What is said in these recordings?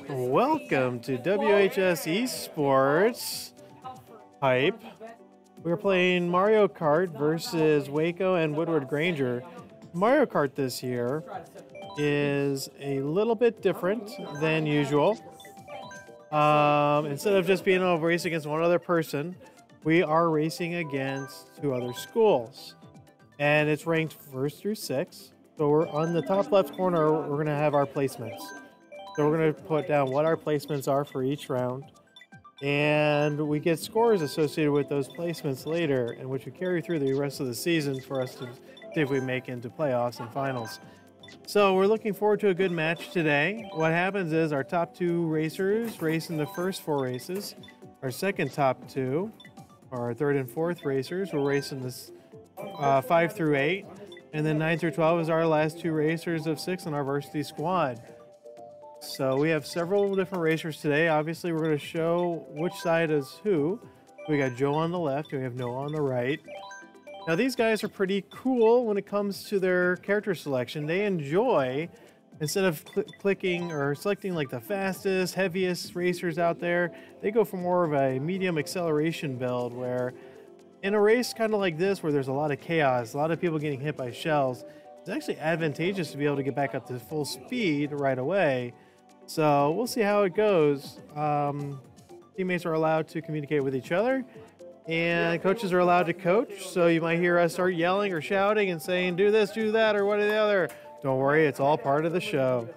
Welcome to WHS Esports Hype. We're playing Mario Kart versus WACO and Woodward-Granger. Mario Kart this year is a little bit different than usual. Instead of just being able to race against one other person, we are racing against two other schools. And it's ranked 1st through 6th. So we're on the top left corner, we're going to have our placements. So we're going to put down what our placements are for each round. And we get scores associated with those placements later, and which we carry through the rest of the season for us to see if we make into playoffs and finals. So we're looking forward to a good match today. What happens is our top 2 racers race in the first 4 races. Our second top 2, our 3rd and 4th racers, will race in this 5 through 8. And then 9 through 12 is our last 2 racers of 6 in our varsity squad. So we have several different racers today. Obviously, we're going to show which side is who. We got Joe on the left, and we have Noah on the right. Now, these guys are pretty cool when it comes to their character selection. They enjoy, instead of clicking or selecting like the fastest, heaviest racers out there, they go for more of a medium acceleration build where in a race kind of like this, where there's a lot of chaos, a lot of people getting hit by shells, it's actually advantageous to be able to get back up to full speed right away. So we'll see how it goes. Teammates are allowed to communicate with each other, and coaches are allowed to coach. So you might hear us start yelling or shouting and saying, do this, do that, or what or the other. Don't worry, it's all part of the show.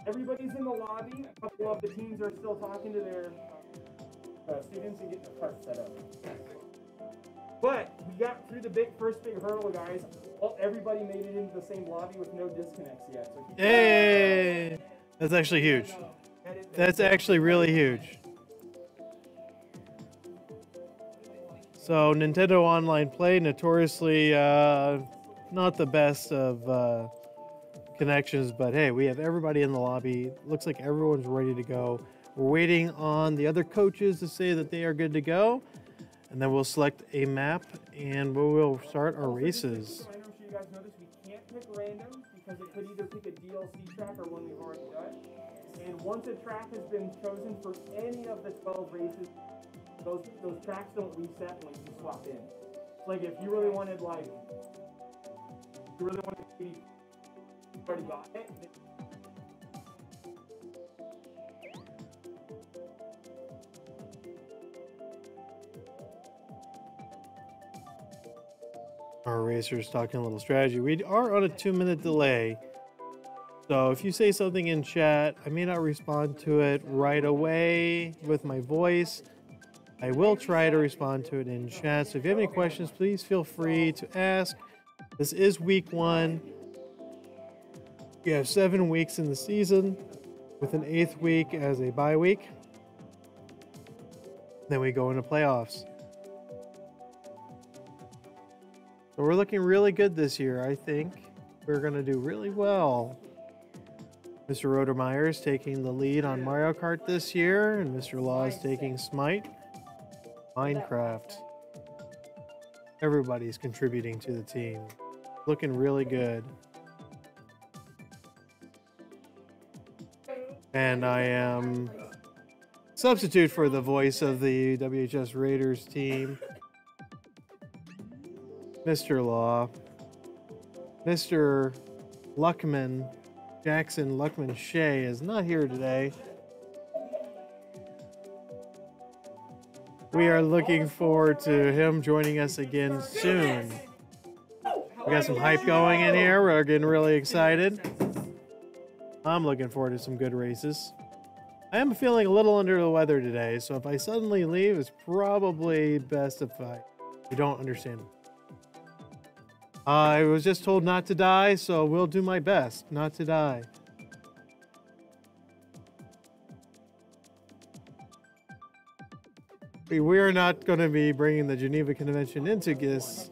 Everybody's in the lobby. A couple of the teams are still talking to their students and getting their carts set up. But we got through the first big hurdle, guys. Well, everybody made it into the same lobby with no disconnects yet. So hey! That's actually huge. That's actually really huge. So Nintendo Online Play, notoriously not the best of connections, but hey, we have everybody in the lobby. Looks like everyone's ready to go. We're waiting on the other coaches to say that they are good to go, and then we'll select a map and we will start our races. I'm sure you guys noticed we can't pick random because it could either pick a DLC track or one we've already done. And once a track has been chosen for any of the 12 races, those tracks don't reset when you swap in. Like if you really wanted already got it. Our racers talking a little strategy. We are on a 2-minute delay. So if you say something in chat, I may not respond to it right away with my voice. I will try to respond to it in chat. So if you have any questions, please feel free to ask. This is week 1. We have 7 weeks in the season with an 8th week as a bye week. Then we go into playoffs. So we're looking really good this year. I think we're going to do really well. Mr. Rodermeyer is taking the lead on Mario Kart this year, and Mr. Law is taking Smite, Minecraft. Everybody's contributing to the team. Looking really good. And I am substitute for the voice of the WHS Raiders team, Mr. Law. Mr. Luckman, Jackson Luckman Shea, is not here today. We are looking forward to him joining us again soon. We got some hype going in here. We're getting really excited. I'm looking forward to some good races. I am feeling a little under the weather today, so if I suddenly leave, it's probably best if you don't understand. I was just told not to die, so we'll do my best not to die. We are not going to be bringing the Geneva Convention into GIS.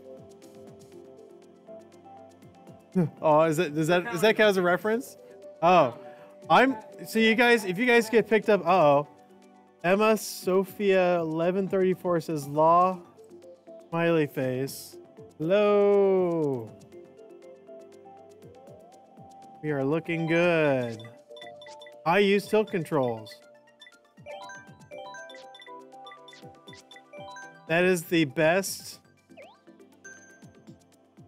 Oh, does that count as a reference? Oh, So you guys, if you guys get picked up, Emma Sophia 1134 says law smiley face. Hello. We are looking good. I use tilt controls. That is the best.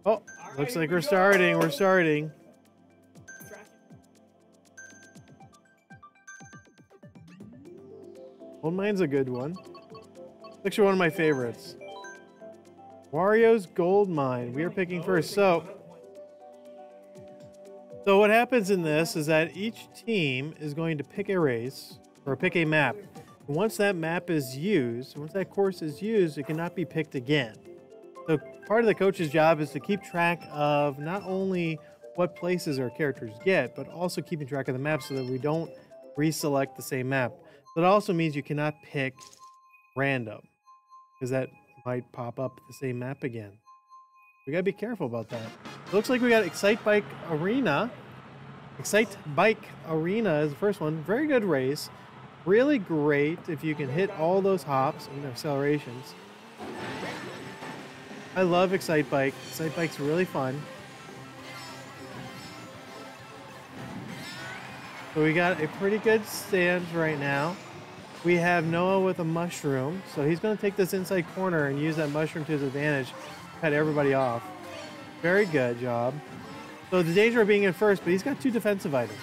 Oh, looks like we're starting. We're starting. Well, mine's a good one. It's actually one of my favorites. Wario's Gold Mine. We are picking first. So what happens in this is that each team is going to pick a race or pick a map. And once that map is used, once that course is used, it cannot be picked again. So part of the coach's job is to keep track of not only what places our characters get, but also keeping track of the map so that we don't reselect the same map. That also means you cannot pick random, because that might pop up the same map again. We gotta be careful about that. It looks like we got Excite Bike Arena. Excite Bike Arena is the first one. Very good race. Really great if you can hit all those hops and accelerations. I love Excite Bike. Excite Bike's really fun. So we got a pretty good stand right now. We have Noah with a mushroom. So he's going to take this inside corner and use that mushroom to his advantage. Cut everybody off. Very good job. So the danger of being in first, but he's got 2 defensive items.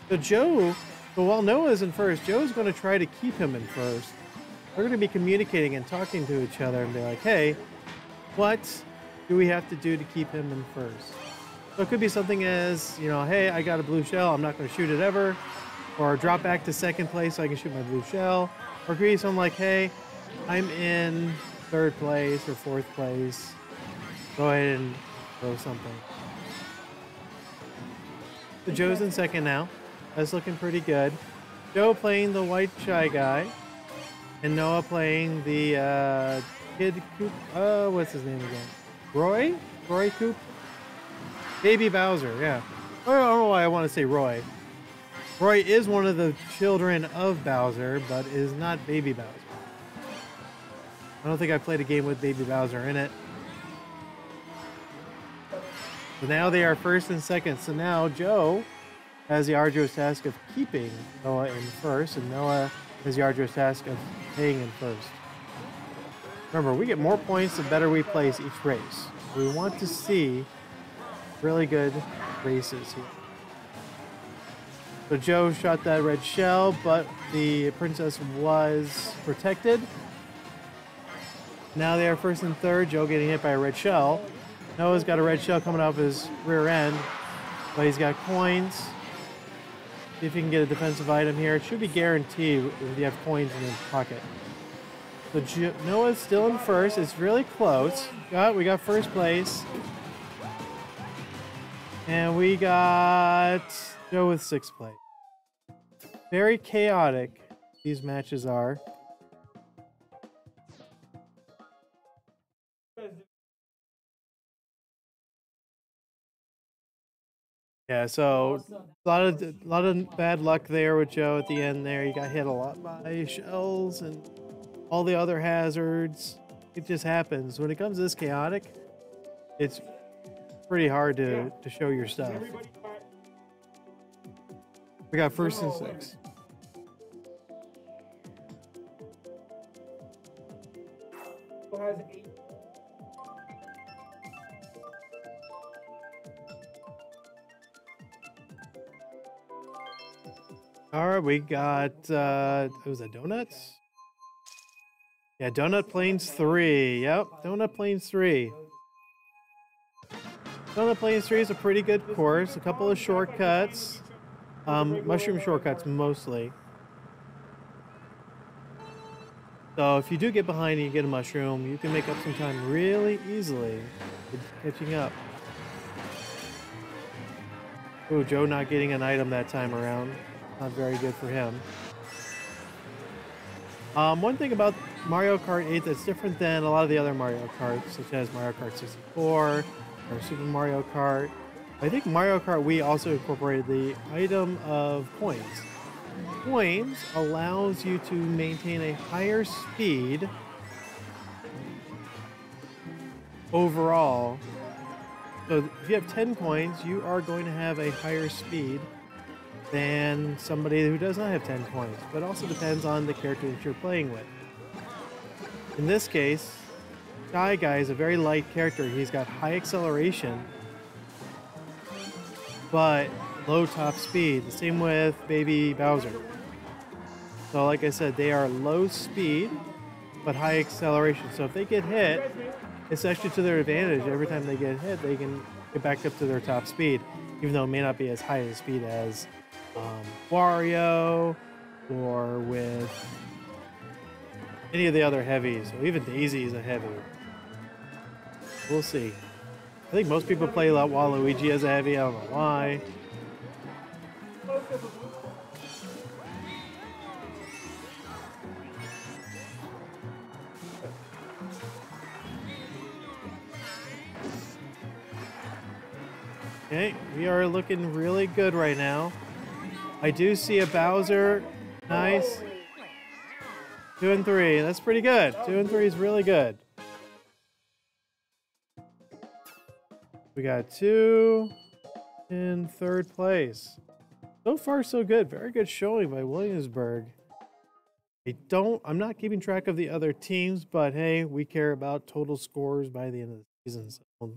So Joe, while Noah's in first, Joe's going to try to keep him in first. They're going to be communicating and talking to each other and be like, hey, what do we have to do to keep him in first? So it could be something as, you know, hey, I got a blue shell, I'm not going to shoot it ever. Or drop back to second place so I can shoot my blue shell. Or it could be something like, hey, I'm in 3rd place or 4th place. Go ahead and throw something. So Joe's in second now. That's looking pretty good. Joe playing the white shy guy. And Noah playing the kid Coop. What's his name again? Roy? Roy Coop? Baby Bowser, yeah. I don't know why I want to say Roy. Roy is one of the children of Bowser, but is not Baby Bowser. I don't think I played a game with Baby Bowser in it. So now they are first and second. So now Joe has the arduous task of keeping Noah in first, and Noah has the arduous task of staying in first. Remember, we get more points the better we place each race. We want to see really good races here. So Joe shot that red shell, but the princess was protected. Now they are first and third. Joe getting hit by a red shell. Noah's got a red shell coming off his rear end, but he's got coins. See if he can get a defensive item here. It should be guaranteed if you have coins in your pocket. So Noah's still in first. It's really close. We got first place. And we got Joe with 6th place. Very chaotic these matches are. Yeah, so a lot of bad luck there with Joe at the end there. He got hit a lot by shells and all the other hazards. It just happens. When it comes this chaotic, it's pretty hard to show your stuff. We got first and 6. Has 8. All right, we got, was that Donuts? Yeah, Donut Plains 3. Yep, Donut Plains 3. Donut Plains 3 is a pretty good course. A couple of shortcuts. Mushroom shortcuts, mostly. So if you do get behind and you get a mushroom, you can make up some time really easily with catching up. Ooh, Joe not getting an item that time around. Not very good for him. One thing about Mario Kart 8 that's different than a lot of the other Mario Karts, such as Mario Kart 64 or Super Mario Kart, I think Mario Kart Wii also incorporated the item of coins. Coins allows you to maintain a higher speed overall. So if you have 10 coins, you are going to have a higher speed than somebody who does not have 10 coins. But it also depends on the character that you're playing with. In this case, Shy Guy is a very light character. He's got high acceleration, but low top speed. The same with Baby Bowser. So like I said, they are low speed, but high acceleration. So if they get hit, it's actually to their advantage. Every time they get hit, they can get back up to their top speed, even though it may not be as high a speed as Wario or with any of the other heavies. So even Daisy is a heavy. We'll see. I think most people play Waluigi as a heavy. I don't know why. Okay, we are looking really good right now. I do see a Bowser. Nice. 2 and 3. That's pretty good. 2 and 3 is really good. We got 2 in 3rd place. So far, so good. Very good showing by Williamsburg. I'm not keeping track of the other teams, but hey, we care about total scores by the end of the season. So the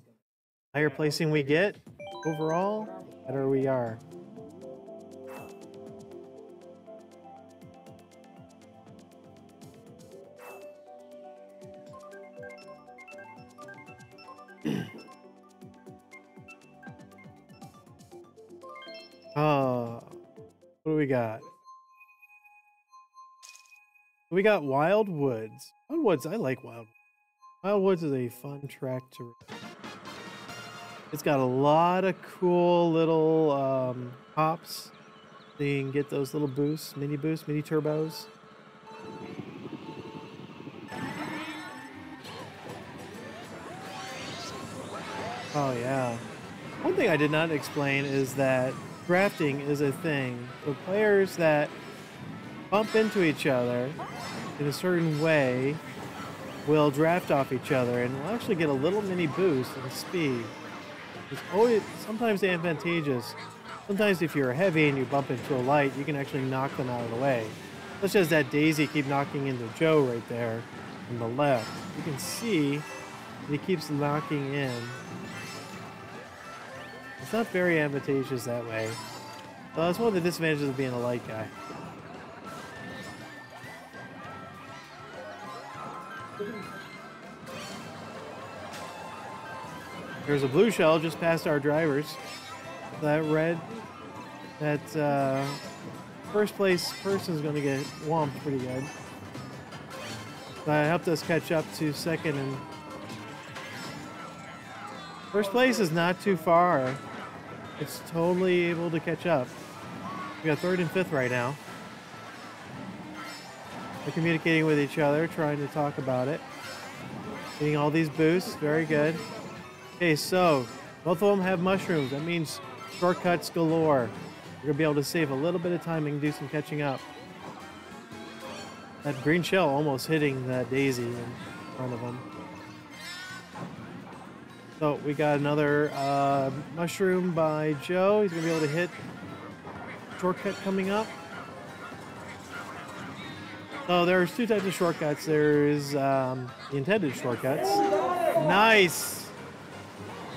higher placing we get overall, the better we are. What do we got? We got Wild Woods. Wild Woods, I like Wild Woods. Wild Woods is a fun track to ride. It's got a lot of cool little hops. So you can get those little boosts, mini turbos. Oh yeah. One thing I did not explain is that drafting is a thing. So players that bump into each other in a certain way will draft off each other and will actually get a little mini boost in speed. It's always sometimes advantageous. Sometimes if you're heavy and you bump into a light, you can actually knock them out of the way. Such as that Daisy keep knocking into Joe right there on the left. You can see that he keeps knocking in. It's not very advantageous that way. So that's one of the disadvantages of being a light guy. There's a blue shell just past our drivers. That red, that first place person is going to get whomped pretty good. That helped us catch up to second, and first place is not too far. It's totally able to catch up. We got 3rd and 5th right now. They're communicating with each other, trying to talk about it. Getting all these boosts, very good. Okay, so both of them have mushrooms. That means shortcuts galore. You're gonna be able to save a little bit of time and do some catching up. That green shell almost hitting that Daisy in front of him. So we got another mushroom by Joe. He's gonna be able to hit shortcut coming up. So there's 2 types of shortcuts. There's the intended shortcuts. Nice.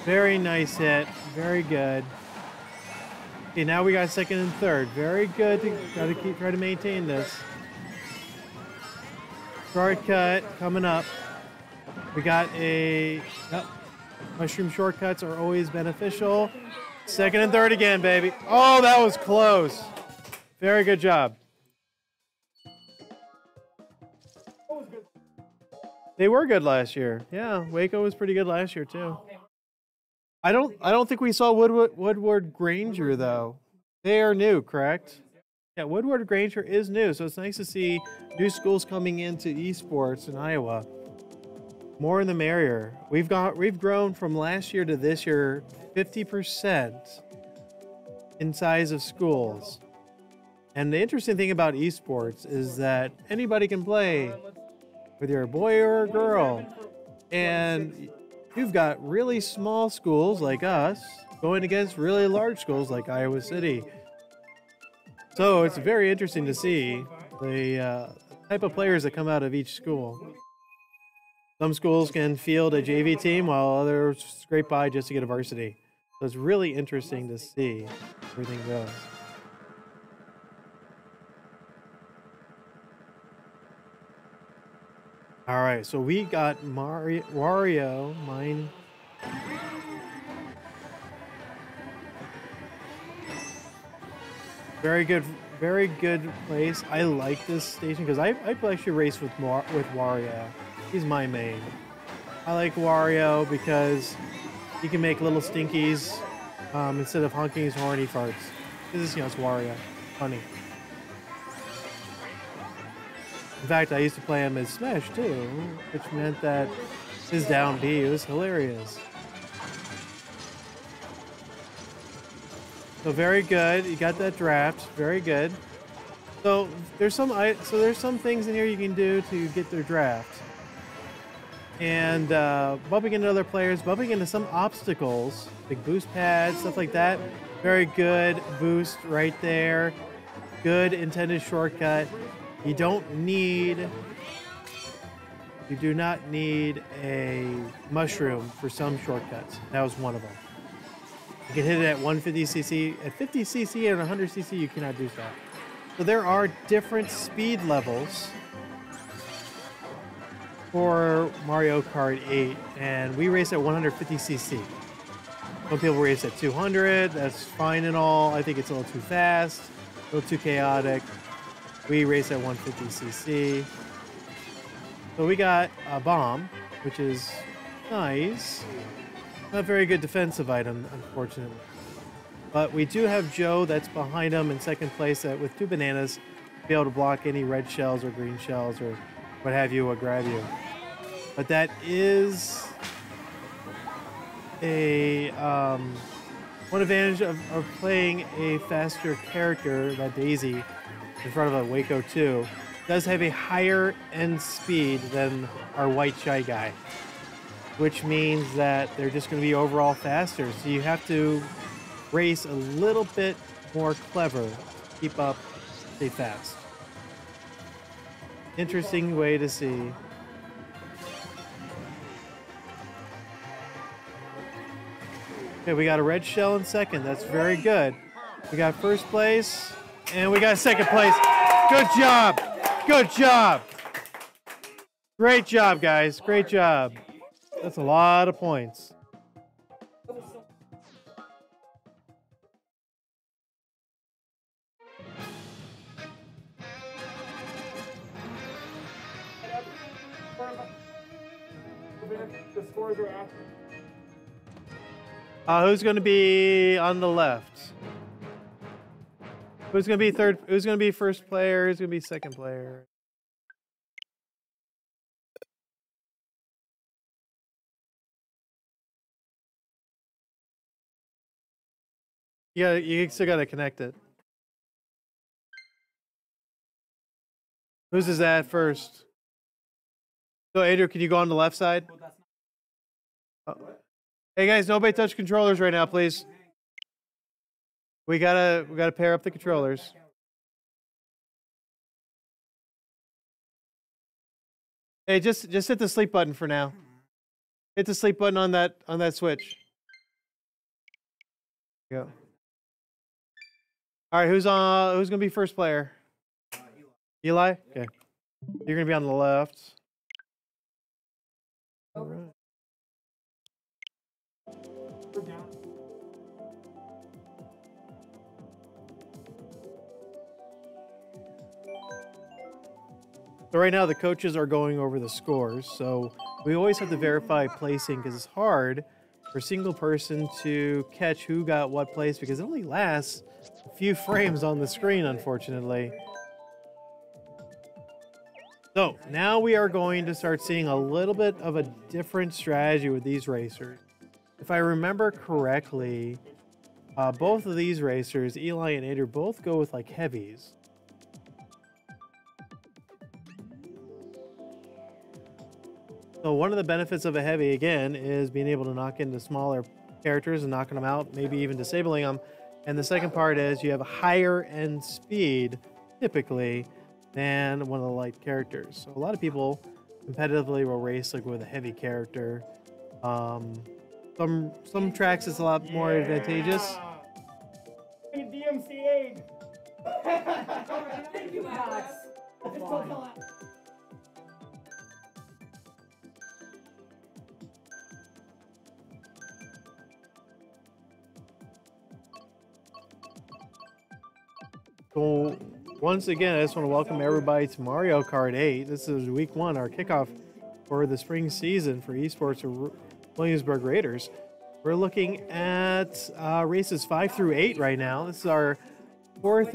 Very nice hit. Very good. Okay, now we got 2nd and 3rd. Very good. Try to maintain this. Shortcut coming up. We got a. Yep. Mushroom shortcuts are always beneficial. 2nd and 3rd again, baby. Oh, that was close. Very good job. They were good last year. Yeah, Waco was pretty good last year too. I don't think we saw Woodward-Granger though. They are new, correct? Yeah, Woodward-Granger is new, so it's nice to see new schools coming into esports in Iowa. More in the merrier. We've grown from last year to this year 50% in size of schools. And the interesting thing about esports is that anybody can play, whether you're a boy or a girl. And you've got really small schools like us going against really large schools like Iowa City. So it's very interesting to see the type of players that come out of each school. Some schools can field a JV team while others scrape by just to get a varsity. So it's really interesting to see everything goes. All right, so we got Wario, mine. Very good place. I like this station because I actually race with Wario. He's my main. I like Wario because he can make little stinkies instead of honking his horn, he farts. This is, it's Wario. Funny. In fact, I used to play him as Smash too, which meant that his down B was hilarious. So very good. You got that draft. Very good. So there's some things in here you can do to get their draft. And bumping into other players, bumping into some obstacles, big boost pads, stuff like that. Very good boost right there. Good intended shortcut. You do not need a mushroom for some shortcuts. That was one of them. You can hit it at 150cc. At 50cc and 100cc, you cannot do that. So there are different speed levels for Mario Kart 8, and we race at 150cc. Some people race at 200. That's fine and all. I think it's a little too fast, a little too chaotic. We race at 150cc. So we got a bomb, which is nice. Not a very good defensive item, unfortunately. But we do have Joe that's behind him in second place with 2 bananas to be able to block any red shells or green shells or what have you or grab you. But that is a one advantage of playing a faster character, that Daisy, in front of a WACO 2, does have a higher end speed than our white shy guy, which means that they're just going to be overall faster. So you have to race a little bit more clever to keep up, stay fast. Interesting way to see. Okay, we got a red shell in second. That's very good. We got first place, and we got second place. Good job. Good job. Great job, guys. Great job. That's a lot of points. The scores are active. Who's going to be on the left? Who's going to be third? Who's going to be first player? Who's going to be second player? Yeah, you still got to connect it. Whose is that first? So, Andrew, can you go on the left side? Oh. Hey guys, nobody touch controllers right now, please. We gotta pair up the controllers. Hey, just hit the sleep button for now. Hit the sleep button on that switch. Go. All right, who's gonna be first player? Eli? Okay. You're gonna be on the left. All right. So right now the coaches are going over the scores, so we always have to verify placing because it's hard for a single person to catch who got what place because it only lasts a few frames on the screen, unfortunately. So now we are going to start seeing a little bit of a different strategy with these racers. If I remember correctly, both of these racers, Eli and Andrew, both go with like heavies. So one of the benefits of a heavy, again, is being able to knock into smaller characters and knocking them out, maybe even disabling them. And the second part is you have a higher end speed, typically, than one of the light characters. So a lot of people competitively will race like with a heavy character. Some tracks it's a lot more advantageous. DMCA. Thank you, Alex. So once again, I just want to welcome everybody to Mario Kart 8. This is week 1, our kickoff for the spring season for esports or Williamsburg Raiders. We're looking at races 5 through 8 right now. This is our third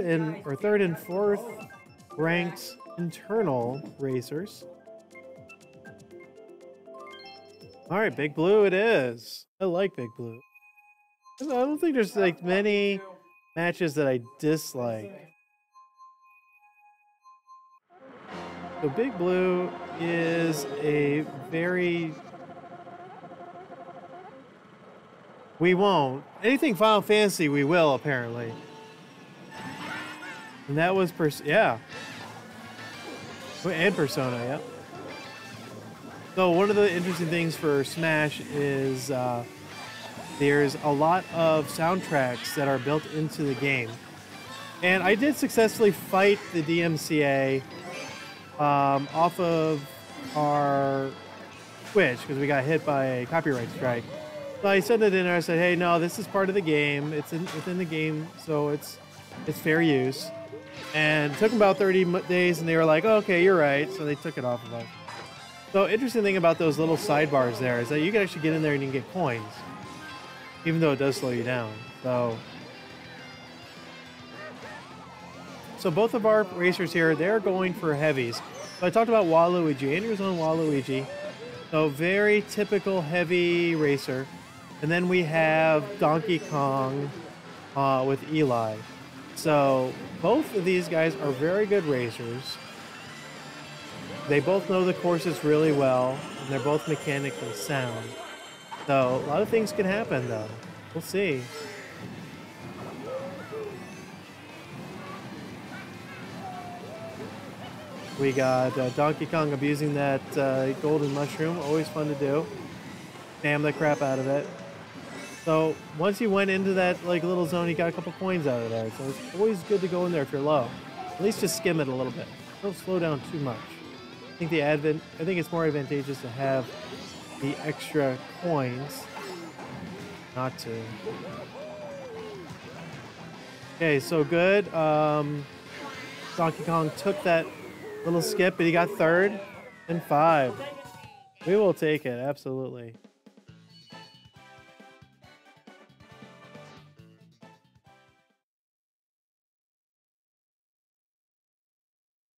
and fourth ranked internal racers. All right, Big Blue it is. I like Big Blue. I don't think there's like many matches that I dislike. So Big Blue is a very... We won't. Anything Final Fantasy, we will, apparently. And that was... yeah. And Persona, yeah. So one of the interesting things for Smash is there's a lot of soundtracks that are built into the game. And I did successfully fight the DMCA off of our Twitch because we got hit by a copyright strike. So I sent it in there. I said, hey, no, this is part of the game. It's within the game, so it's fair use. And it took them about 30 days, and they were like, oh, okay, you're right. So they took it off of us. So interesting thing about those little sidebars there is that you can actually get in there and you can get coins, even though it does slow you down. So both of our racers here, they're going for heavies. So I talked about Waluigi. Andrew's on Waluigi. So very typical heavy racer. And then we have Donkey Kong with Eli. So both of these guys are very good racers. They both know the courses really well, and they're both mechanically sound. So a lot of things can happen, though. We'll see. We got Donkey Kong abusing that golden mushroom. Always fun to do. Spam the crap out of it. So once you went into that like little zone, you got a couple coins out of there. So it's always good to go in there if you're low. At least just skim it a little bit. Don't slow down too much. I think it's more advantageous to have the extra coins. Not to. Okay, so good. Donkey Kong took that little skip, but he got 3rd and 5. We will take it, absolutely.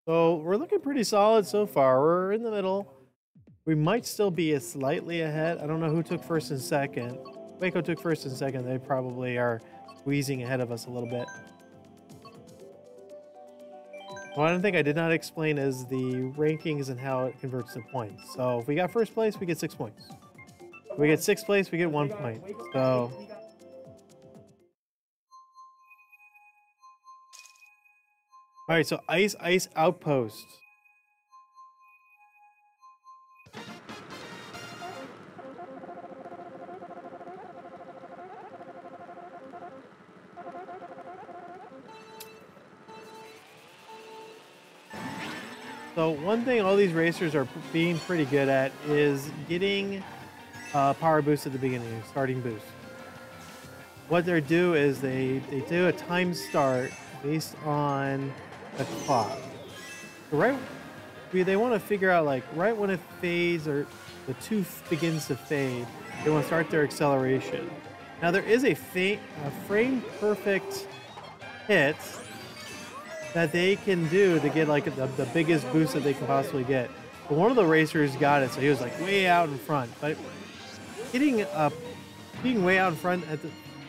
So we're looking pretty solid so far. We're in the middle. We might still be slightly ahead. I don't know who took 1st and 2nd. WACO took 1st and 2nd. They probably are squeezing ahead of us a little bit. One thing I did not explain is the rankings and how it converts to points. So if we got 1st place, we get 6 points. If we get 6th place, we get 1 point. So all right, so Ice Outpost. So one thing all these racers are being pretty good at is getting power boost at the beginning, starting boost. What they do is they do a time start based on the clock. So they want to figure out like right when it fades or the tooth begins to fade, they want to start their acceleration. Now there is a frame perfect hit that they can do to get like the biggest boost that they can possibly get. But one of the racers got it, so he was like way out in front. But being way out in front at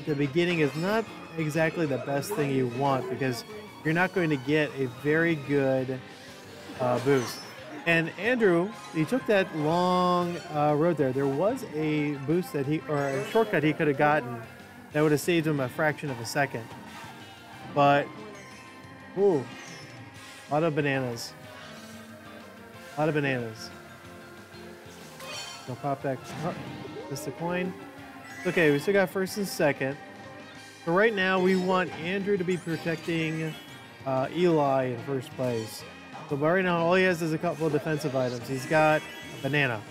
the beginning is not exactly the best thing you want, because you're not going to get a very good boost. And Andrew, he took that long road there. There was a boost that or a shortcut he could have gotten that would have saved him a fraction of a second. But, ooh, a lot of bananas. A lot of bananas. We'll pop back. Oh, missed the coin. Okay, we still got first and second. So right now we want Andrew to be protecting Eli in first place. So but right now all he has is a couple of defensive items. He's got a banana.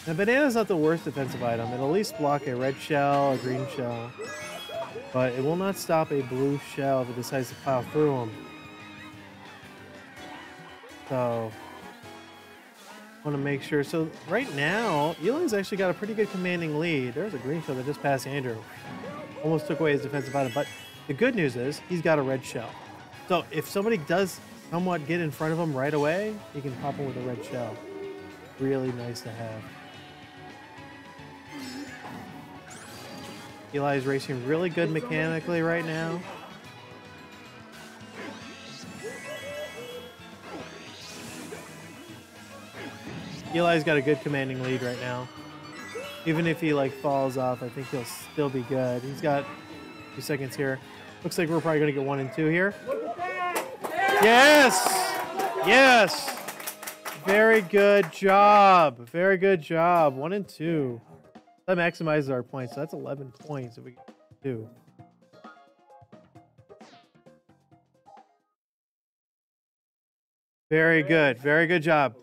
Now banana's not the worst defensive item. It'll at least block a red shell, a green shell. But it will not stop a blue shell if it decides to plow through them. So want to make sure. So right now, Eli's actually got a pretty good commanding lead. There's a green shell that just passed Andrew. Almost took away his defensive item. But the good news is he's got a red shell. So if somebody does somewhat get in front of him right away, he can pop him with a red shell. Really nice to have. Eli's racing really good mechanically right now. Eli's got a good commanding lead right now. Even if he like falls off, I think he'll still be good. He's got a few seconds here. Looks like we're probably gonna get 1 and 2 here. Yes! Yes! Very good job. Very good job. 1 and 2. That maximizes our points. So that's 11 points if we get 2. Very good. Very good job.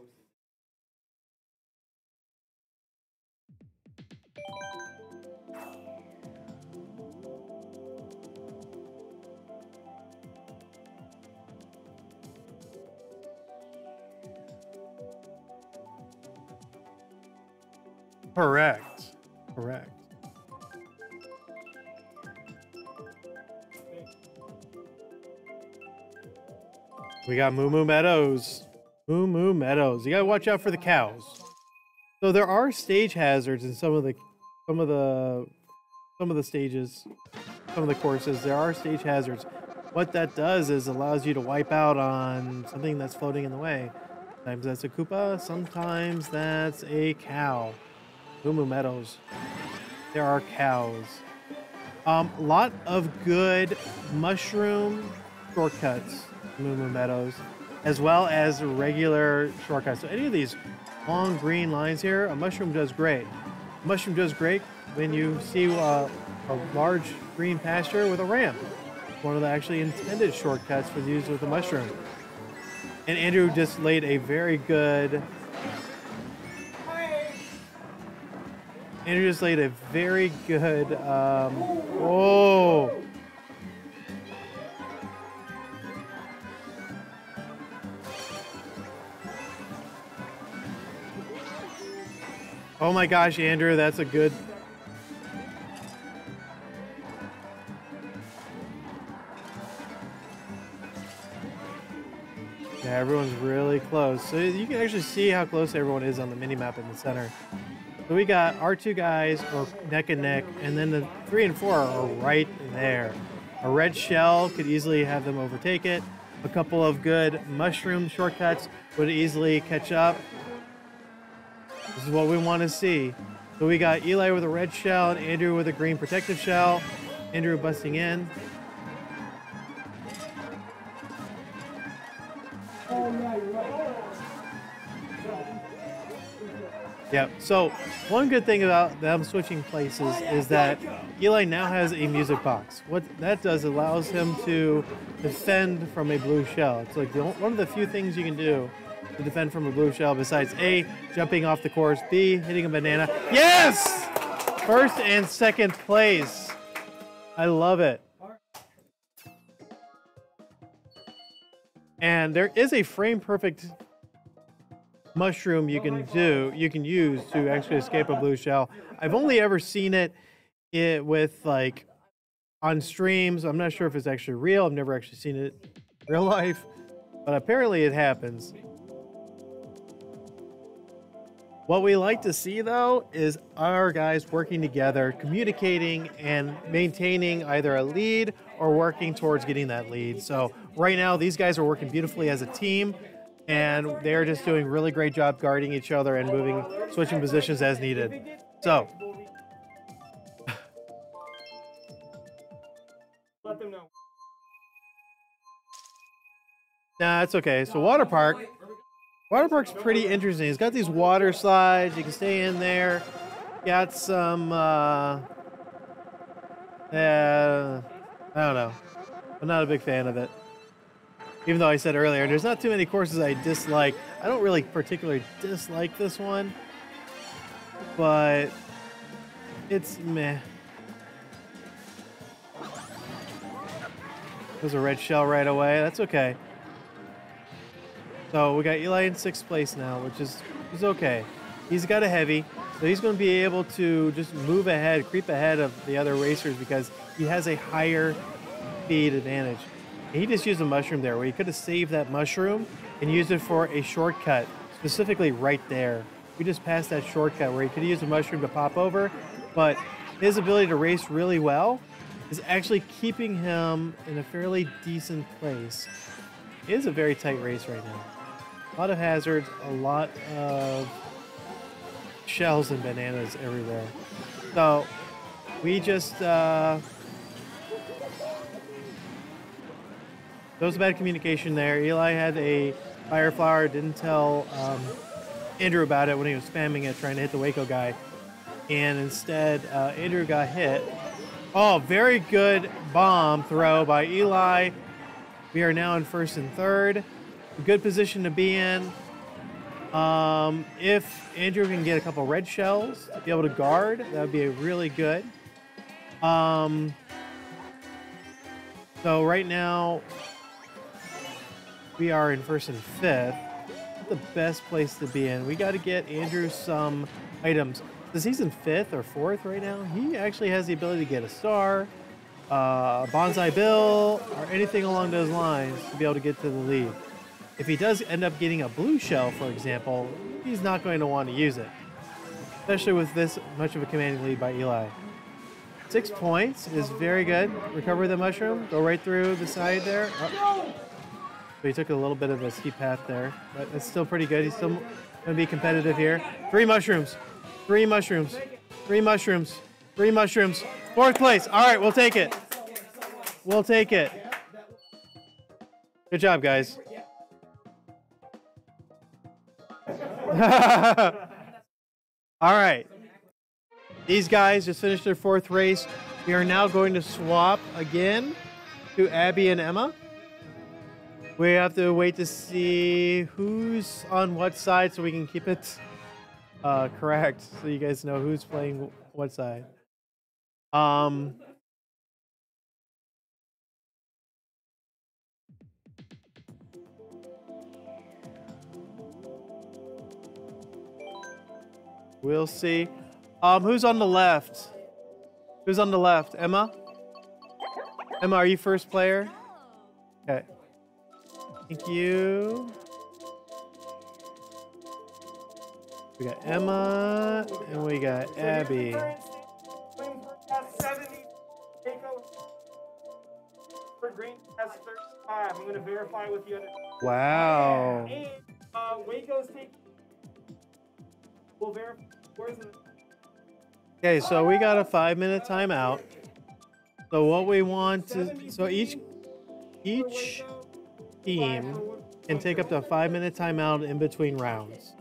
Correct. Correct. We got Moo Moo Meadows. Moo Moo Meadows. You gotta watch out for the cows. So there are stage hazards in some of the stages, some of the courses. There are stage hazards. What that does is allows you to wipe out on something that's floating in the way. Sometimes that's a Koopa. Sometimes that's a cow. Moo Moo Meadows. There are cows. Lot of good mushroom shortcuts, Moo Moo Meadows, as well as regular shortcuts. So any of these long green lines here, a mushroom does great. A mushroom does great when you see a large green pasture with a ramp. One of the actually intended shortcuts for use with the mushroom. And Andrew just laid a very good Andrew just laid a very good, oh. Oh my gosh, Andrew, that's a good. Yeah, everyone's really close. So you can actually see how close everyone is on the mini map in the center. So we got our 2 guys are neck and neck, and then the 3 and 4 are right there. A red shell could easily have them overtake it. A couple of good mushroom shortcuts would easily catch up. This is what we want to see. So we got Eli with a red shell and Andrew with a green protective shell. Andrew busting in. Yep. So one good thing about them switching places is that Eli now has a music box. What that does allows him to defend from a blue shell. It's like one of the few things you can do to defend from a blue shell besides A, jumping off the course, B, hitting a banana. Yes! First and second place. I love it. And there is a frame perfect mushroom you can use to actually escape a blue shell. I've only ever seen it with like on streams. I'm not sure if it's actually real. I've never actually seen it real life, but apparently it happens. What we like to see, though, is our guys working together, communicating, and maintaining either a lead or working towards getting that lead. So right now, these guys are working beautifully as a team, and they're just doing a really great job guarding each other and switching positions as needed. So Let them know. nah, it's okay. So Water Park's pretty interesting. It's got these water slides. You can stay in there. Got some, I don't know. I'm not a big fan of it. Even though I said earlier, there's not too many courses I dislike. I don't really particularly dislike this one, but it's meh. There's a red shell right away. That's okay. So we got Eli in 6th place now, which is okay. He's got a heavy, so he's going to be able to just move ahead, creep ahead of the other racers because he has a higher speed advantage. And he just used a mushroom there where he could have saved that mushroom and used it for a shortcut, specifically right there. We just passed that shortcut where he could have used a mushroom to pop over, but his ability to race really well is actually keeping him in a fairly decent place. It is a very tight race right now. A lot of hazards, a lot of shells and bananas everywhere. So we just there was bad communication there. Eli had a fire flower, didn't tell Andrew about it when he was spamming it, trying to hit the WACO guy. And instead, Andrew got hit. Oh, very good bomb throw by Eli. We are now in 1st and 3rd. Good position to be in. If Andrew can get a couple red shells to be able to guard, that would be really good. So right now, we are in 1st and 5th. Not the best place to be in. We got to get Andrew some items. Since he's in 5th or 4th right now, he actually has the ability to get a star, a bonsai bill, or anything along those lines to be able to get to the lead. If he does end up getting a blue shell, for example, he's not going to want to use it, especially with this much of a commanding lead by Eli. 6 points is very good. Recover the mushroom, go right through the side there. Oh. So he took a little bit of a steep path there, but it's still pretty good. He's still going to be competitive here. 3 mushrooms, 3 mushrooms, 3 mushrooms, 3 mushrooms. 4th place. All right, we'll take it. We'll take it. Good job, guys. All right. These guys just finished their 4th race. We are now going to swap again to Abby and Emma. We have to wait to see who's on what side so we can keep it correct so you guys know who's playing what side. We'll see. Who's on the left? Who's on the left? Emma? Emma, are you first player? Okay. Thank you. We got Emma and we got Abby. I'm going to verify with the other. Wow. And WACO's taking. We'll verify. Where's the? Okay, so we got a 5-minute timeout. So what we want to, so each team can take up to a 5-minute timeout in between rounds.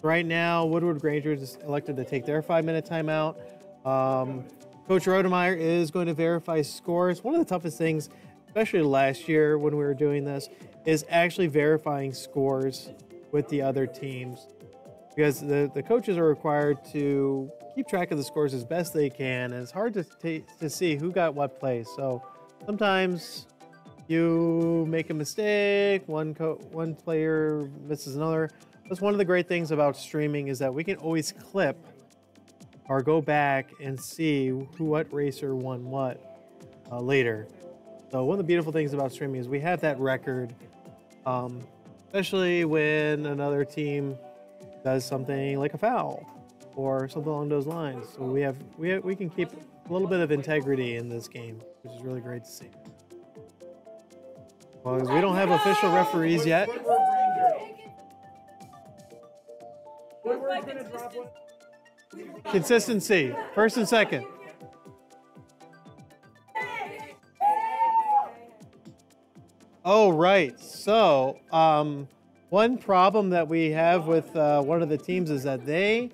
Right now, Woodward-Granger just elected to take their 5-minute timeout. Coach Rodemeyer is going to verify scores. One of the toughest things, especially last year when we were doing this, is actually verifying scores with the other teams. Because the coaches are required to keep track of the scores as best they can, and it's hard to see who got what place. So sometimes you make a mistake, one player misses another. That's one of the great things about streaming is that we can always clip or go back and see what racer won what later. So one of the beautiful things about streaming is we have that record, especially when another team does something like a foul or something along those lines. So we can keep a little bit of integrity in this game, which is really great to see. Well, we don't have official referees yet. Woodward's gonna drop one. Consistency, first and second. Oh, right. So, one problem that we have with one of the teams is that they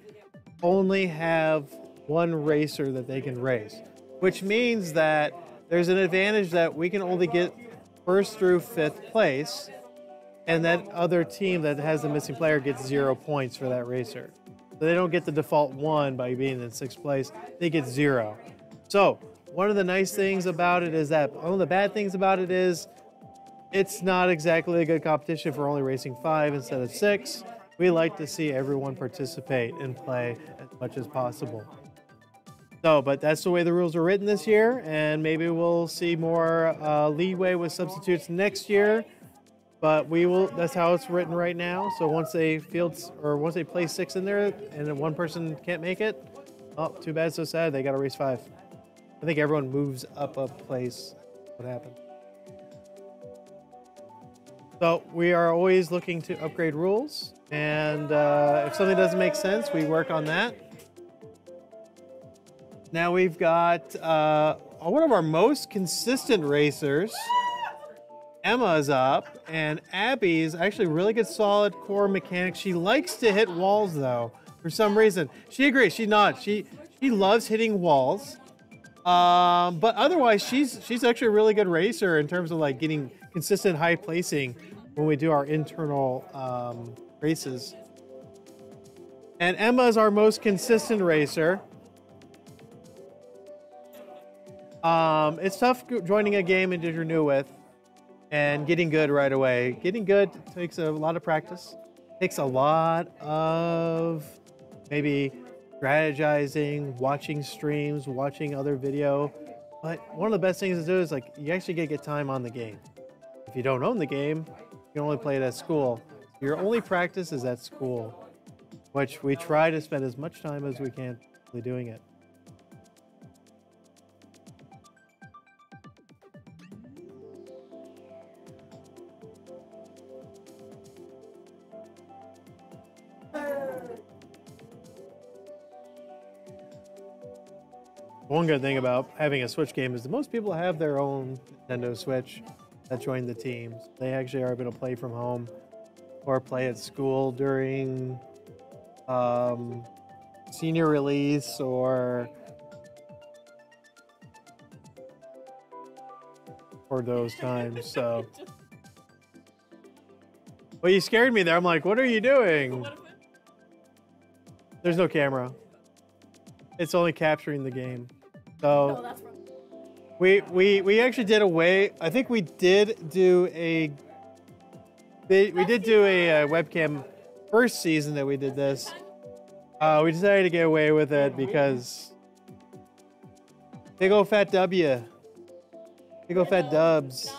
only have one racer that they can race, which means that there's an advantage that we can only get first through fifth place, and that other team that has the missing player gets 0 points for that racer. So they don't get the default 1 by being in sixth place, they get 0. So one of the nice things about it is that, one of the bad things about it is it's not exactly a good competition for only racing 5 instead of 6. We like to see everyone participate and play as much as possible. So, but that's the way the rules are written this year, and maybe we'll see more leeway with substitutes next year. But we will. That's how it's written right now. So once they once they place 6 in there, and then one person can't make it, oh, too bad, so sad. They got to race 5. I think everyone moves up a place. What happened? So we are always looking to upgrade rules, and if something doesn't make sense, we work on that. Now we've got one of our most consistent racers. Emma's up, and Abby's actually really good solid core mechanics. She likes to hit walls though, for some reason. She agrees, she's not. She loves hitting walls. But otherwise she's actually a really good racer in terms of like getting consistent high placing when we do our internal races. And Emma's our most consistent racer. It's tough joining a game and you're new with and getting good right away. Getting good takes a lot of practice. Takes a lot of maybe strategizing, watching streams, watching other video. But one of the best things to do is like you actually get time on the game. If you don't own the game, you can only play it at school. Your only practice is at school, which we try to spend as much time as we can doing it. One good thing about having a Switch game is that most people have their own Nintendo Switch that join the teams. They actually are able to play from home or play at school during senior release or those times. So, well, you scared me there. I'm like, what are you doing? There's no camera. It's only capturing the game. So we actually did away. I think we did do a webcam first season that we did this. We decided to get away with it because big old fat W, big old fat dubs.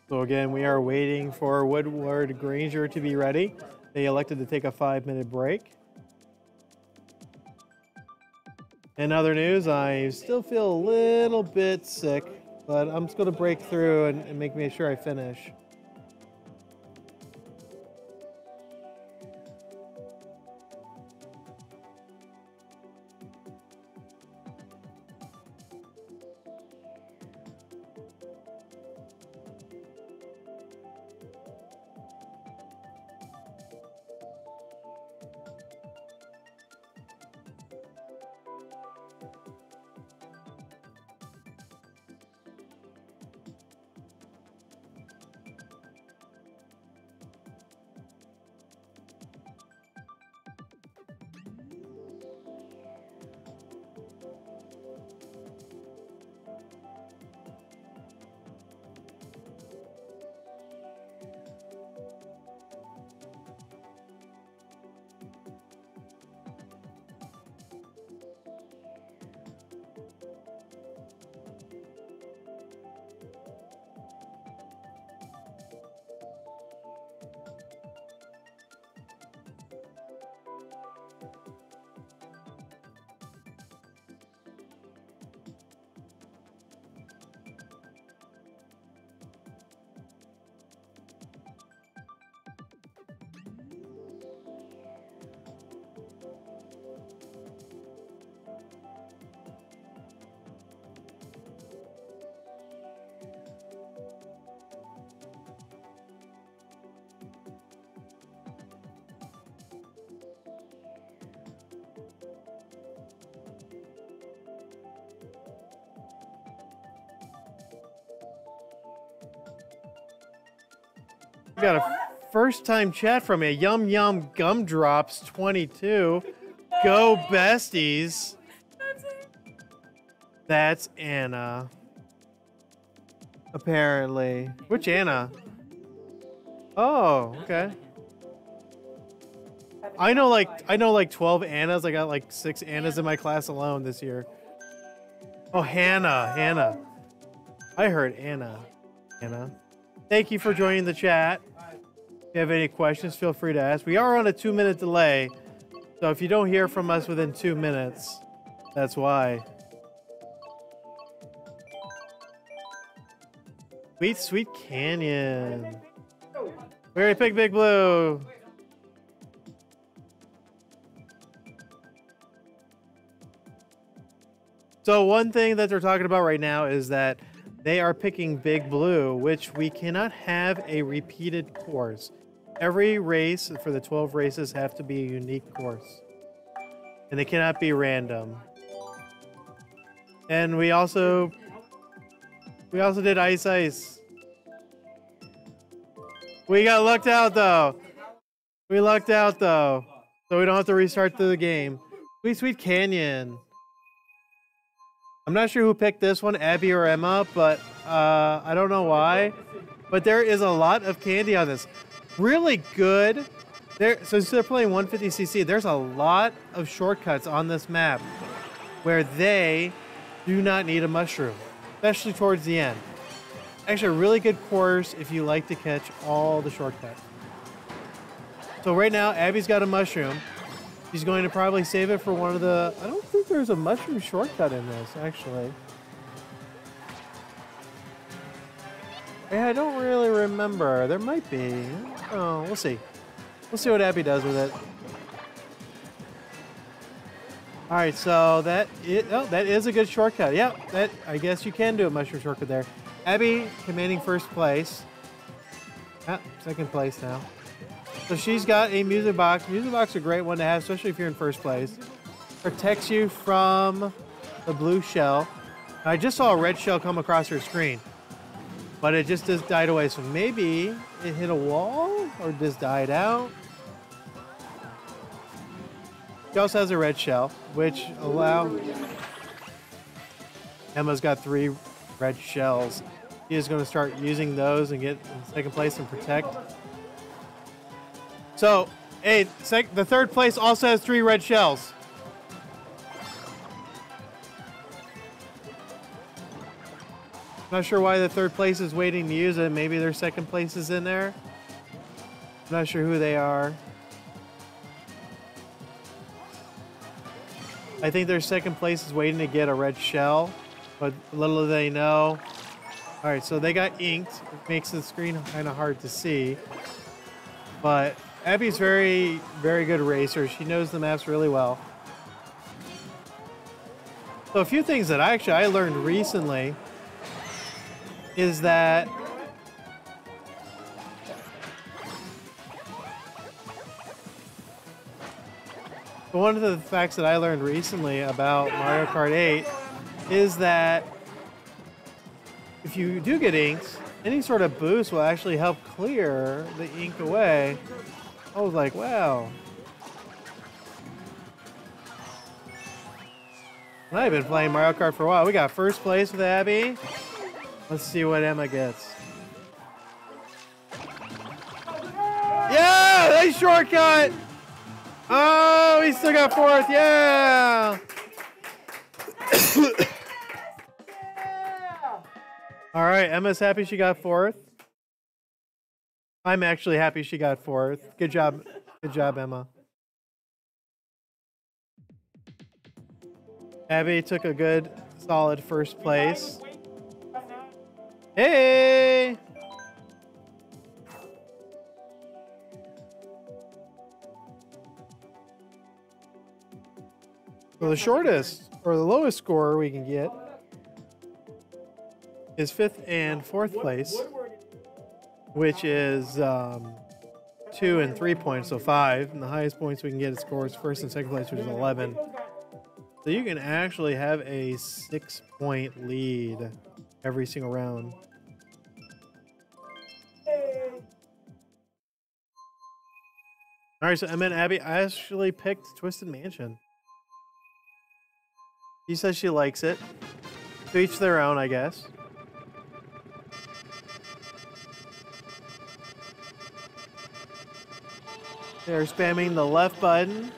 So again, we are waiting for Woodward-Granger to be ready. They elected to take a 5-minute break. In other news, I still feel a little bit sick, but I'm just going to break through and make sure I finish. We got a first time chat from a Yum Yum Gumdrops 22. Go besties. That's Anna. Apparently. Which Anna? Oh, okay. I know like 12 Annas. I got like 6 Annas in my class alone this year. Oh, Hannah. I heard Anna. Thank you for joining the chat. If you have any questions, feel free to ask. We are on a 2-minute delay, so if you don't hear from us within 2 minutes, that's why. Sweet Canyon. Very Big Blue. So one thing that they're talking about right now is that they are picking Big Blue, which we cannot have a repeated course. Every race for the 12 races have to be a unique course. And they cannot be random. And we also did Ice. We got lucked out though. So we don't have to restart the game. Sweet Canyon. I'm not sure who picked this one, Abby or Emma, but I don't know why. But there is a lot of candy on this. Really good. Since they're playing 150cc, there's a lot of shortcuts on this map where they do not need a mushroom, especially towards the end. Actually, a really good course if you like to catch all the shortcuts. So right now, Abby's got a mushroom. She's going to probably save it for one of the... I don't think there's a mushroom shortcut in this, actually. Yeah, I don't really remember. There might be. Oh, we'll see. We'll see what Abby does with it. All right, so that is a good shortcut. Yeah, I guess you can do a mushroom shortcut there. Abby commanding first place. Second place now. So she's got a music box. Music box is a great one to have, especially if you're in first place. Protects you from the blue shell. I just saw a red shell come across her screen, but it just died away. So maybe it hit a wall or just died out. She also has a red shell, which Emma's got 3 red shells. She is going to start using those and get in second place and protect. So, hey, the third place also has 3 red shells. Not sure why the third place is waiting to use it. Maybe their second place is in there. I'm not sure who they are. I think their second place is waiting to get a red shell, but little do they know. All right, so they got inked. It makes the screen kind of hard to see. But Abby's very, very good racer. She knows the maps really well. So a few things that I learned recently is that one of the facts that I learned recently about Mario Kart 8 is that if you do get inked, any sort of boost will actually help clear the ink away. I was like, wow. And I've been playing Mario Kart for a while. We got first place with Abby. Let's see what Emma gets. Yeah, nice shortcut. Oh, he still got 4th. Yeah. All right, Emma's happy she got 4th. I'm actually happy she got 4th. Good job. Good job, Emma. Abby took a good, solid first place. Hey! So the shortest, or the lowest score we can get is 5th and 4th place, which is 2 and 3 points, so 5. And the highest points we can get is scores 1st and 2nd place, which is 11. So you can actually have a 6-point lead every single round. All right, so Emma and Abby actually picked Twisted Mansion. She says she likes it. To each their own, I guess. They're spamming the left button.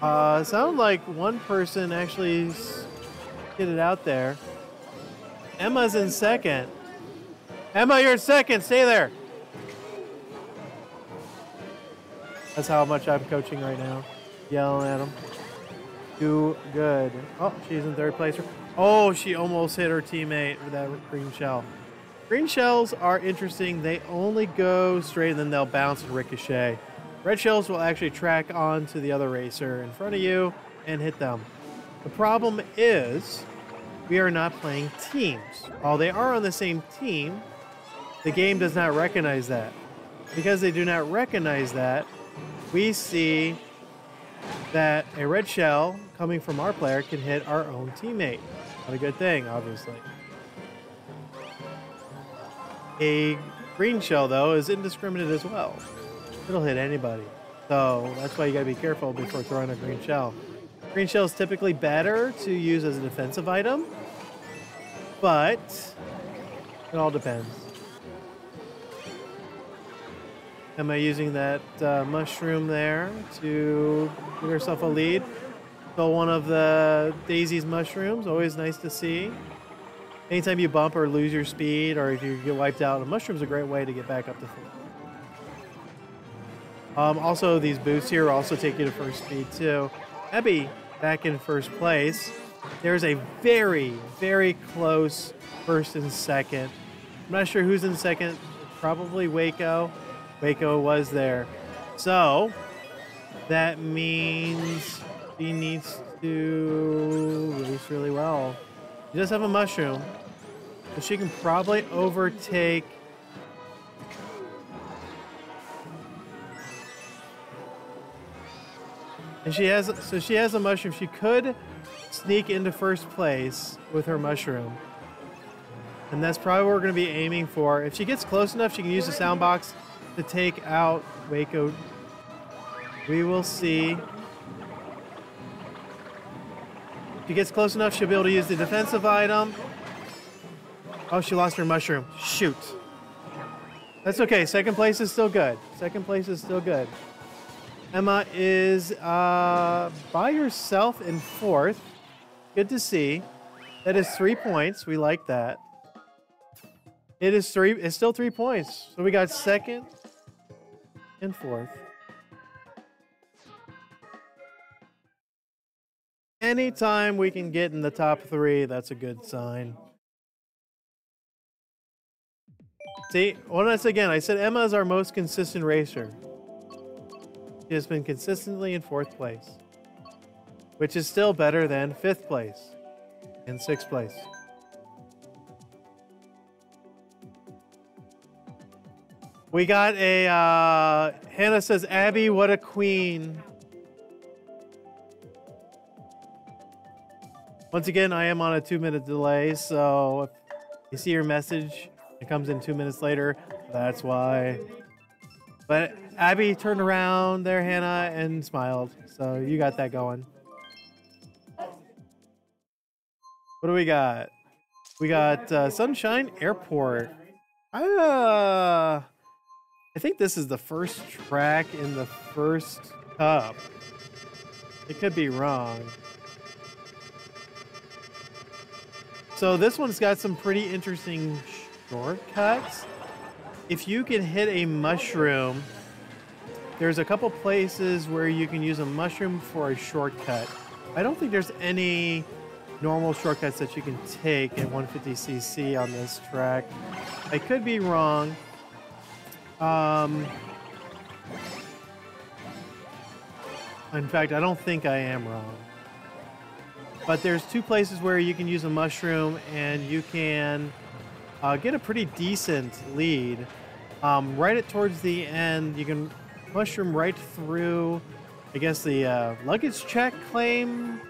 Sound like one person actually get it out there. Emma's in second. Emma, you're in second. Stay there. That's how much I'm coaching right now. Yelling at them. Too good. Oh, she's in third place. Oh, she almost hit her teammate with that green shell. Green shells are interesting. They only go straight and then they'll bounce and ricochet. Red shells will actually track onto the other racer in front of you and hit them. The problem is we are not playing teams. While they are on the same team, the game does not recognize that. Because they do not recognize that, we see that a red shell coming from our player can hit our own teammate. Not a good thing, obviously. A green shell, though, is indiscriminate as well. It'll hit anybody. So that's why you gotta be careful before throwing a green shell. Green shell is typically better to use as a defensive item, but it all depends. Am I using that mushroom there to give herself a lead? So one of the Daisy's mushrooms, always nice to see. Anytime you bump or lose your speed, or if you get wiped out, a mushroom's a great way to get back up to full. Also, these boosts here also take you to first speed too. Abby back in first place. There's a very, very close first and second. I'm not sure who's in second. Probably WACO. WACO was there. So that means he needs to race really well. She does have a mushroom, so she can probably overtake. And she has a mushroom. She could sneak into first place with her mushroom. And that's probably what we're going to be aiming for. If she gets close enough, she can use the sound box to take out WACO. We will see. If she gets close enough, she'll be able to use the defensive item. Oh, she lost her mushroom. Shoot. That's okay. Second place is still good. Second place is still good. Emma is by herself in fourth. Good to see. That is 3 points. We like that. It's still 3 points. So we got second and fourth. Anytime we can get in the top 3, that's a good sign. See, once again, I said Emma is our most consistent racer. She has been consistently in fourth place, which is still better than fifth place and sixth place. We got a, Hannah says, Abby, what a queen. Once again, I am on a 2-minute delay, so if you see your message, it comes in 2 minutes later, that's why. But Abby turned around there, Hannah, and smiled, so you got that going. What do we got? We got Sunshine Airport. I think this is the first track in the first cup. It could be wrong. So this one's got some pretty interesting shortcuts. If you can hit a mushroom, there's a couple places where you can use a mushroom for a shortcut. I don't think there's any normal shortcuts that you can take at 150cc on this track. I could be wrong. In fact, I don't think I am wrong. But there's 2 places where you can use a mushroom and you can get a pretty decent lead. Right towards the end, you can mushroom right through, I guess, the luggage check claim.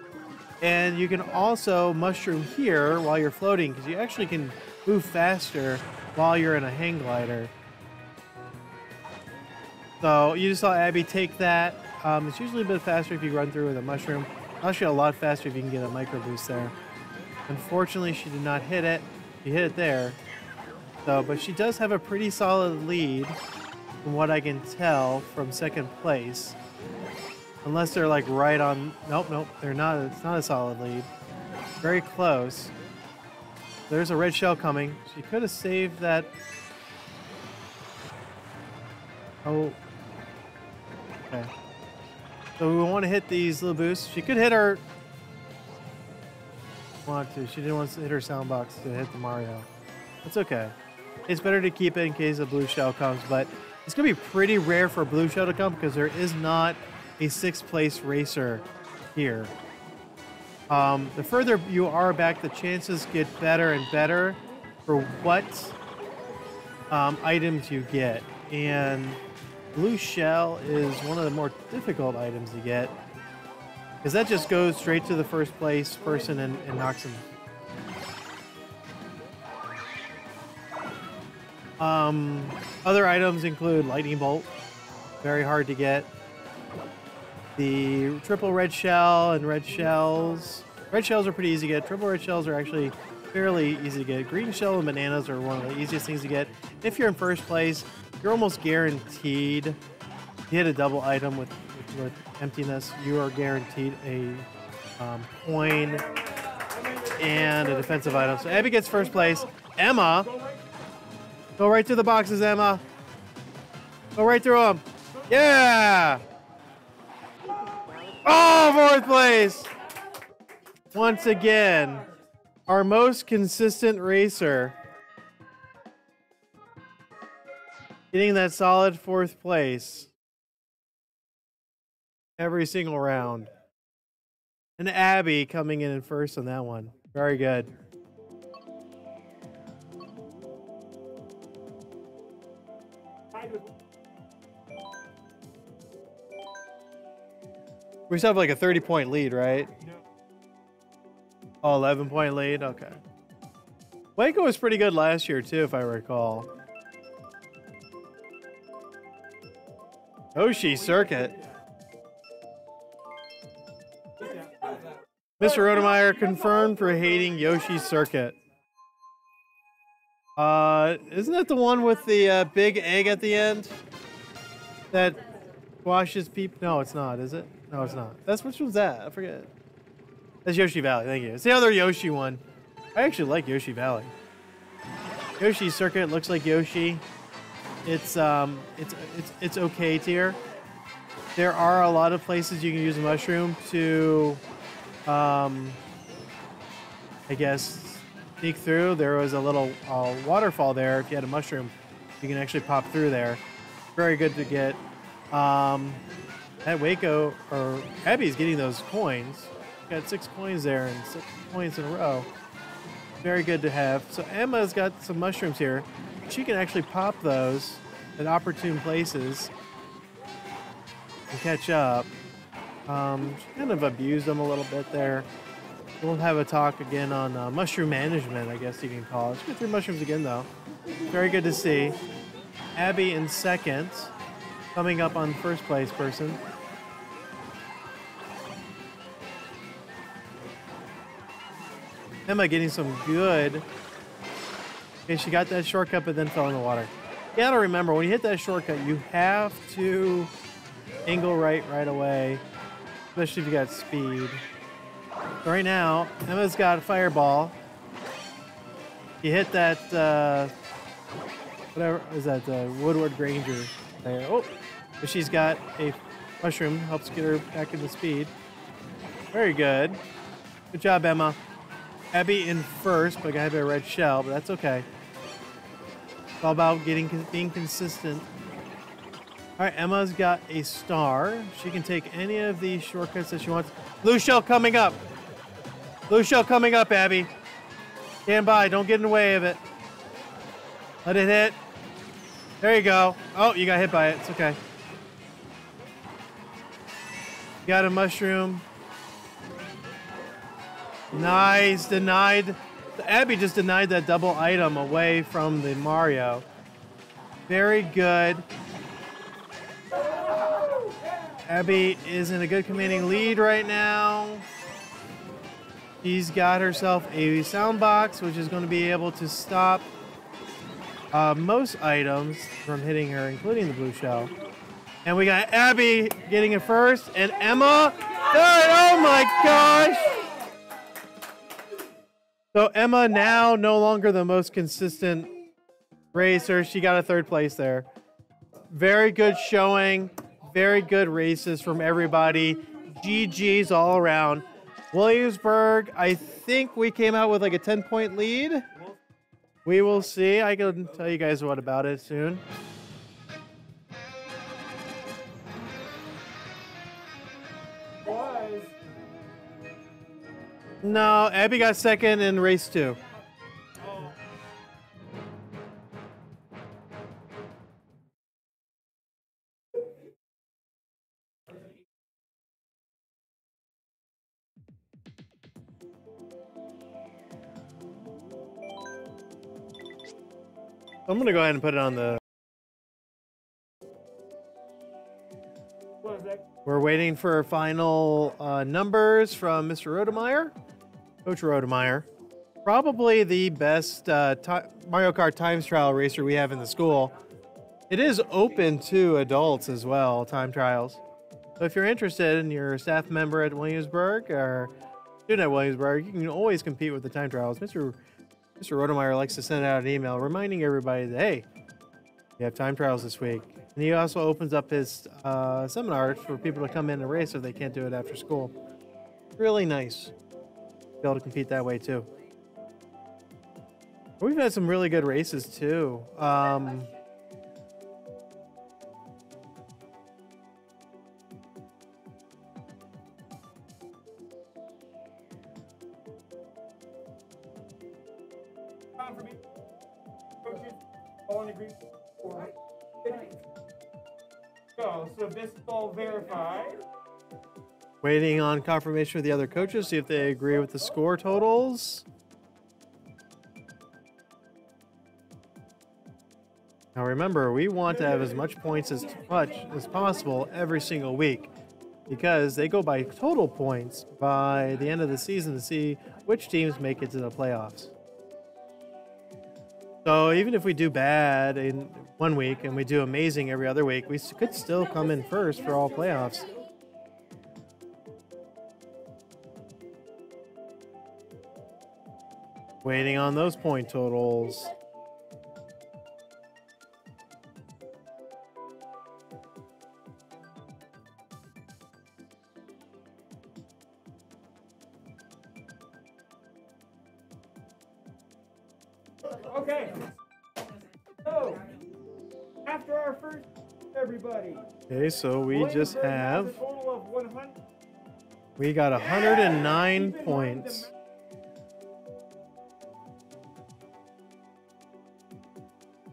And you can also mushroom here while you're floating, because you actually can move faster while you're in a hang glider. So you just saw Abby take that. It's usually a bit faster if you run through with a mushroom. Actually, a lot faster if you can get a micro boost there. Unfortunately, she did not hit it. She hit it there. So, but she does have a pretty solid lead, from what I can tell, from second place. Unless they're like right on. Nope, nope, they're not. It's not a solid lead. Very close. There's a red shell coming. She could have saved that. Oh. Okay. So we want to hit these little boosts. She could hit her. Want to. She didn't want to hit her sound box to hit the Mario. That's okay. It's better to keep it in case a blue shell comes, but it's going to be pretty rare for a blue shell to come because there is not a 6th place racer here. The further you are back, the chances get better and better for what items you get. And blue shell is one of the more difficult items to get because that just goes straight to the first place person and knocks them. Other items include lightning bolt, very hard to get. The triple red shell and red shells. Red shells are pretty easy to get. Triple red shells are actually fairly easy to get. Green shell and bananas are one of the easiest things to get. If you're in first place, you're almost guaranteed. You hit a double item with emptiness, you are guaranteed a coin and a defensive item. So Abby gets first place. Emma, go right through the boxes, Emma. Go right through them. Yeah! Oh, 4th place! Once again, our most consistent racer getting that solid 4th place every single round. And Abby coming in first on that one. Very good. We still have like a 30-point lead, right? No. Oh, 11-point lead? Okay. WACO was pretty good last year, too, if I recall. Yoshi Circuit. Mr. Rodemeyer confirmed for hating Yoshi Circuit. Isn't that the one with the big egg at the end? That squashes people? No, it's not, is it? No, it's not. That's which one's that? I forget. That's Yoshi Valley. Thank you. It's the other Yoshi one. I actually like Yoshi Valley. Yoshi Circuit looks like Yoshi. It's okay tier. There are a lot of places you can use a mushroom to, I guess, sneak through. There was a little waterfall there. If you had a mushroom, you can actually pop through there. Very good to get. At WACO, or Abby's getting those coins. Got 6 coins there and 6 points in a row. Very good to have. So Emma's got some mushrooms here. She can actually pop those at opportune places and catch up. She kind of abused them a little bit there. We'll have a talk again on mushroom management, I guess you can call it. She got 3 mushrooms again, though. Very good to see. Abby in second, coming up on first place person. Emma getting some good. Okay, she got that shortcut, but then fell in the water. You gotta remember, when you hit that shortcut, you have to angle right away, especially if you got speed. So right now, Emma's got a fireball. You hit that, whatever is that, Woodward-Granger there. Oh, but she's got a mushroom, helps get her back into speed. Very good. Good job, Emma. Abby in first, but got a red shell, but that's okay. It's all about being consistent. All right, Emma's got a star. She can take any of these shortcuts that she wants. Blue shell coming up. Blue shell coming up, Abby. Stand by. Don't get in the way of it. Let it hit. There you go. Oh, you got hit by it. It's okay. You got a mushroom. Nice. Denied. Abby just denied that double item away from the Mario. Very good. Abby is in a good commanding lead right now. She's got herself a sound box, which is going to be able to stop most items from hitting her, including the blue shell. And we got Abby getting it first, and Emma third. Oh my gosh! So Emma now no longer the most consistent racer. She got a third place there. Very good showing. Very good races from everybody. GG's all around. Williamsburg, I think we came out with like a 10-point lead. We will see. I can tell you guys what about it soon. No, Abby got second in race 2. I'm going to go ahead and put it on the... What is that? We're waiting for final numbers from Mr. Rodemeyer. Coach Rodemeyer. Probably the best Mario Kart Times Trial racer we have in the school. It is open to adults as well, time trials. So if you're interested and you're a staff member at Williamsburg or student at Williamsburg, you can always compete with the time trials. Mr. Rodemeyer likes to send out an email reminding everybody that, hey, you have time trials this week. And he also opens up his seminars for people to come in and race if they can't do it after school. Really nice. Be able to compete that way too. We've had some really good races too. Time for me. Coaches, all in agreement. So this is all verified. Waiting on confirmation of the other coaches, see if they agree with the score totals. Now remember, we want to have as much points as possible every single week because they go by total points by the end of the season to see which teams make it to the playoffs. So even if we do bad in one week and we do amazing every other week, we could still come in first for all playoffs. Waiting on those point totals. Okay. So, after our first, everybody. Okay, so we just Williamsburg has have... a total of 100. We got 109 points.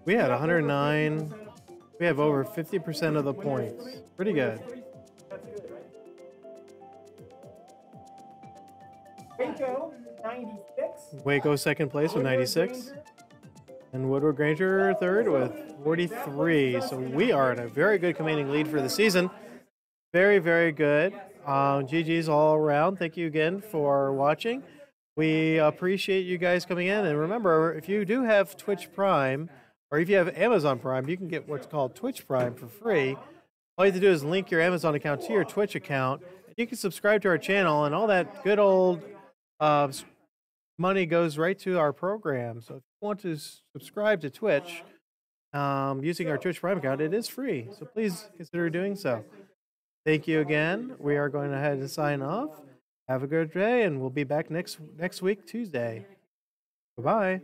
We had 109. We have over 50% of the points. Pretty good. That's good, right? WACO, 96. Waco second place with 96. And Woodward-Granger third with 43. So we are in a very good commanding lead for the season. Very, very good. GG's all around. Thank you again for watching. We appreciate you guys coming in. And remember, if you do have Twitch Prime, or if you have Amazon Prime, you can get what's called Twitch Prime for free. All you have to do is link your Amazon account to your Twitch account. You can subscribe to our channel, and all that good old money goes right to our program. So if you want to subscribe to Twitch using our Twitch Prime account, it is free. So please consider doing so. Thank you again. We are going ahead and sign off. Have a good day, and we'll be back next week, Tuesday. Bye-bye.